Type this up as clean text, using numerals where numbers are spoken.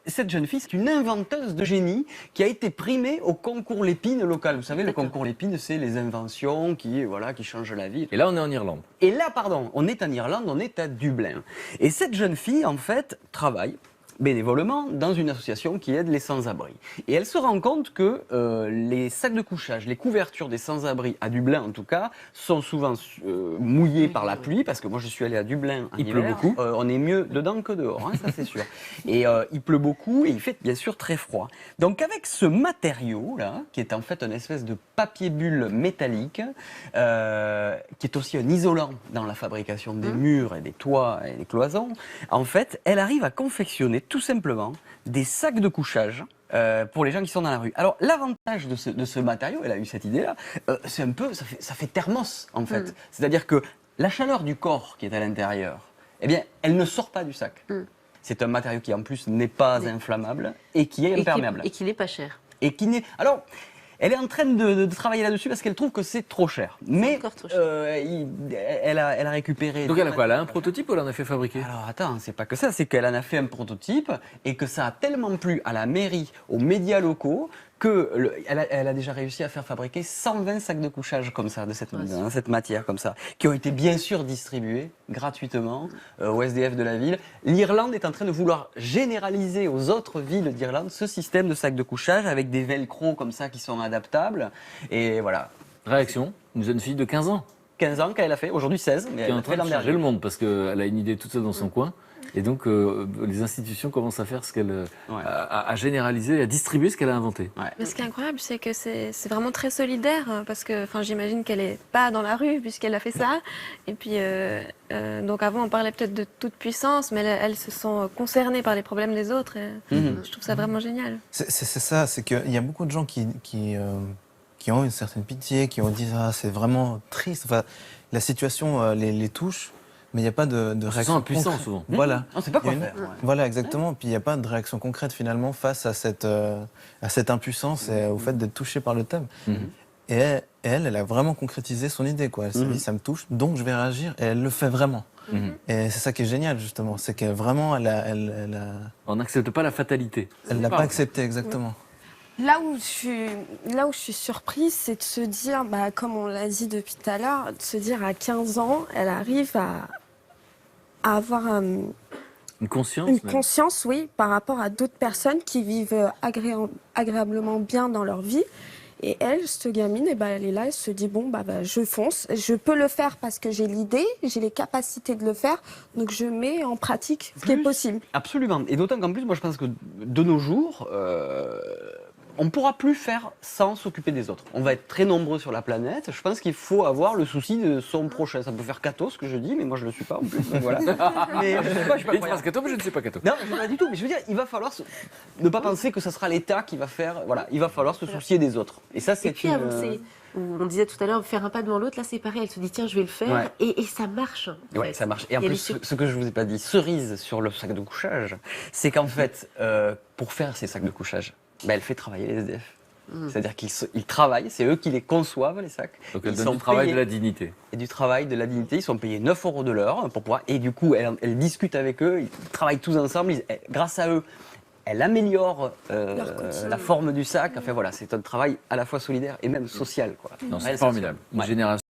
Cette jeune fille, c'est une inventeuse de génie qui a été primée au concours Lépine local. Vous savez, le concours Lépine, c'est les inventions qui changent la vie. Et là, on est en Irlande. Et là, pardon, on est en Irlande, on est à Dublin. Et cette jeune fille, en fait, travaille bénévolement dans une association qui aide les sans-abri. Et elle se rend compte que les sacs de couchage, les couvertures des sans-abri, à Dublin en tout cas, sont souvent mouillés par la pluie, parce que moi je suis allé à Dublin en hiver. Il pleut beaucoup. On est mieux dedans que dehors, hein, ça c'est sûr. Et il pleut beaucoup et il fait bien sûr très froid. Donc avec ce matériau-là, qui est en fait une espèce de papier bulle métallique, qui est aussi un isolant dans la fabrication des murs et des toits et des cloisons, en fait, elle arrive à confectionner tout simplement des sacs de couchage pour les gens qui sont dans la rue. Alors l'avantage de ce matériau, elle a eu cette idée-là, c'est un peu, ça fait thermos en fait. C'est-à-dire que la chaleur du corps qui est à l'intérieur, eh bien, elle ne sort pas du sac. C'est un matériau qui en plus n'est pas inflammelle et qui est imperméable. Et qui n'est pas cher. Et qui n'est... Alors, elle est en train de travailler là-dessus parce qu'elle trouve que c'est trop cher. Mais encore trop cher. elle a récupéré... Donc elle a quoi? Elle a un prototype ou elle en a fait fabriquer? Alors attends, c'est pas que ça, c'est qu'elle en a fait un prototype et que ça a tellement plu à la mairie, aux médias locaux, qu'elle a déjà réussi à faire fabriquer 120 sacs de couchage comme ça, de cette matière comme ça, qui ont été bien sûr distribués gratuitement au SDF de la ville. L'Irlande est en train de vouloir généraliser aux autres villes d'Irlande ce système de sacs de couchage avec des velcro comme ça qui sont adaptables. Et voilà. Réaction, une jeune fille de 15 ans. 15 ans qu'elle a fait, aujourd'hui 16, mais Qui est elle en a train fait de changer le monde parce qu'elle a une idée toute seule dans son coin. Et donc, les institutions commencent à faire ce qu'elle à généraliser, à distribuer ce qu'elle a inventé. Ouais. Mais ce qui est incroyable, c'est que c'est vraiment très solidaire, parce que j'imagine qu'elle n'est pas dans la rue puisqu'elle a fait ça. Et puis, donc avant, on parlait peut-être de toute puissance, mais elles se sont concernées par les problèmes des autres. Et je trouve ça vraiment génial. C'est ça, c'est qu'il y a beaucoup de gens qui ont une certaine pitié, qui ont dit « Ah, c'est vraiment triste ». Enfin, la situation les touche. Mais il n'y a pas de réaction impuissant concrète. souvent. Voilà. On ne sait pas quoi faire. Voilà, exactement. Puis il n'y a pas de réaction concrète finalement face à cette impuissance et au fait d'être touché par le thème. Et elle a vraiment concrétisé son idée, quoi. Elle s'est dit, ça me touche, donc je vais réagir. Et elle le fait vraiment. Et c'est ça qui est génial, justement. C'est que vraiment, On n'accepte pas la fatalité. elle l'a pas accepté, exactement. Là où je suis surprise, c'est de se dire, comme on l'a dit depuis tout à l'heure, de se dire à 15 ans, elle arrive à avoir Une conscience une même. conscience, oui, par rapport à d'autres personnes qui vivent agréablement bien dans leur vie. Et elle, cette gamine, elle est là, elle se dit, bon, je fonce, je peux le faire parce que j'ai l'idée, j'ai les capacités de le faire, donc je mets en pratique ce qui est possible. Absolument. Et d'autant qu'en plus, moi je pense que de nos jours, on ne pourra plus faire sans s'occuper des autres. On va être très nombreux sur la planète. Je pense qu'il faut avoir le souci de son prochain. Ça peut faire cato ce que je dis, mais moi je ne le suis pas en plus. Donc voilà. Mais je sais pas, Il y a une phrase cato, mais je ne sais pas cato. Non, je ne sais pas du tout. Mais je veux dire, il va falloir ne pas penser que ce sera l'État qui va faire. Voilà, il va falloir se soucier des autres. Et ça, c'est Et puis avancer. On disait tout à l'heure, faire un pas devant l'autre, là c'est pareil, elle se dit tiens je vais le faire et ça marche. Ouais, ça marche. Et en plus, ce que je ne vous ai pas dit, cerise sur le sac de couchage, c'est qu'en fait, pour faire ces sacs de couchage, elle fait travailler les SDF. C'est-à-dire qu'ils travaillent, c'est eux qui les conçoivent, les sacs. Donc elle donne du travail, payés, de la dignité. Et du travail, de la dignité. Ils sont payés 9 € de l'heure pour pouvoir. Et du coup, elle discute avec eux, ils travaillent tous ensemble. Grâce à eux, elle améliore la forme du sac. Enfin voilà, c'est un travail à la fois solidaire et même social, quoi. Non, c'est formidable. Une génération